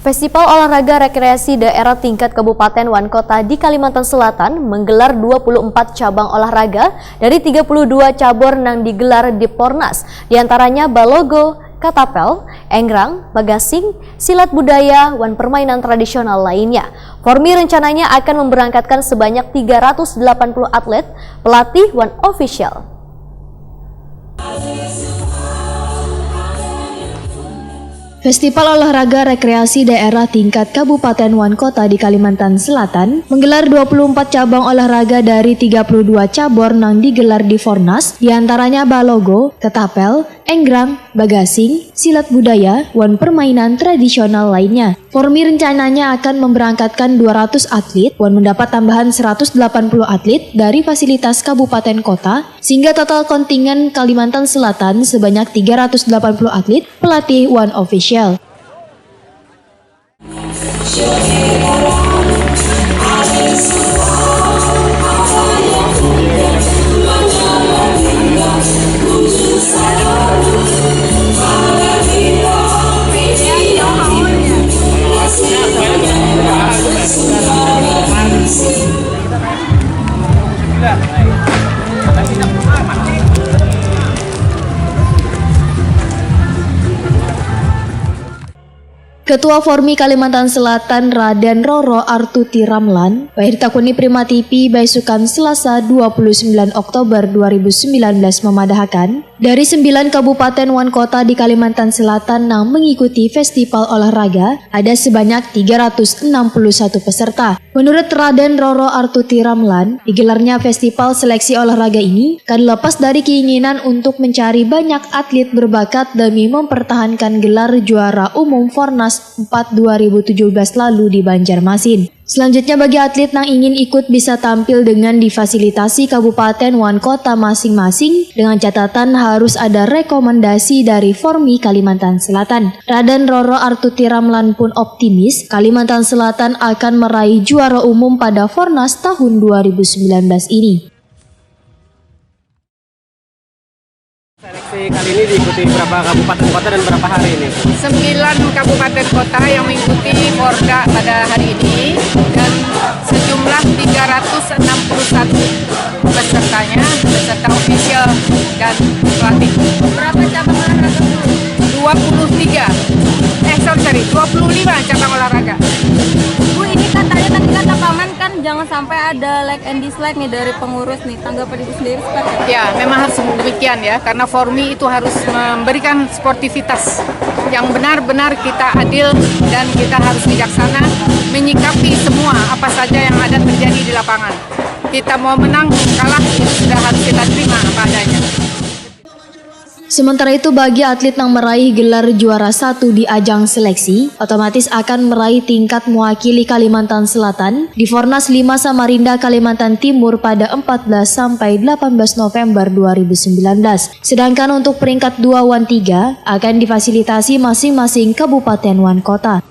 Festival Olahraga Rekreasi Daerah Tingkat Kabupaten Wankota di Kalimantan Selatan menggelar 24 cabang olahraga dari 32 cabur yang digelar di Pornas, diantaranya balogo, katapel, engrang, bagasing, silat budaya, dan permainan tradisional lainnya. Formi rencananya akan memberangkatkan sebanyak 380 atlet, pelatih, dan ofisial. Festival Olahraga Rekreasi Daerah Tingkat Kabupaten Wankota di Kalimantan Selatan menggelar 24 cabang olahraga dari 32 cabur yang digelar di Fornas, diantaranya balogo, ketapel, engrang, bagasing, silat budaya, dan permainan tradisional lainnya. Formi rencananya akan memberangkatkan 200 atlet dan mendapat tambahan 180 atlet dari fasilitas kabupaten kota, sehingga total kontingen Kalimantan Selatan sebanyak 380 atlet, pelatih, dan official. Ketua Formi Kalimantan Selatan Raden Roro Artuti Ramlan, Bairtakuni Prima TV Baisukan Selasa 29 Oktober 2019 memadahkan, dari 9 kabupaten wan kota di Kalimantan Selatan yang mengikuti festival olahraga, ada sebanyak 361 peserta. Menurut Raden Roro Artuti Ramlan, digelarnya festival seleksi olahraga ini kan lepas dari keinginan untuk mencari banyak atlet berbakat demi mempertahankan gelar juara umum Fornas 4 2017 lalu di Banjarmasin. Selanjutnya bagi atlet yang ingin ikut bisa tampil dengan difasilitasi kabupaten wan kota masing-masing dengan catatan harus ada rekomendasi dari Formi Kalimantan Selatan. Raden Roro Artuti Ramlan pun optimis Kalimantan Selatan akan meraih juara umum pada Fornas tahun 2019 ini. Seleksi kali ini diikuti berapa kabupaten kota dan berapa hari ini? 9 kabupaten kota yang mengikuti Porda pada hari ini dan sejumlah 361 pesertanya, beserta ofisial dan pelatih. Berapa cabang olahraga? 25 cabang olahraga. Bu, ini katanya tadi kata Paman kan jangan sampai ada like and dislike nih dari pengurus nih, tanggapan Ibu sendiri seperti apa? Ya, memang harus demikian ya, karena Formi itu harus memberikan sportivitas yang benar-benar kita adil dan kita harus bijaksana menyikapi semua apa saja yang ada terjadi di lapangan. Kita mau menang, kalah, itu sudah harus kita terima apa adanya. Sementara itu bagi atlet yang meraih gelar juara 1 di ajang seleksi, otomatis akan meraih tingkat mewakili Kalimantan Selatan di Fornas 5 Samarinda, Kalimantan Timur pada 14 sampai 18 November 2019. Sedangkan untuk peringkat 2 wan 3 akan difasilitasi masing-masing kabupaten wan kota.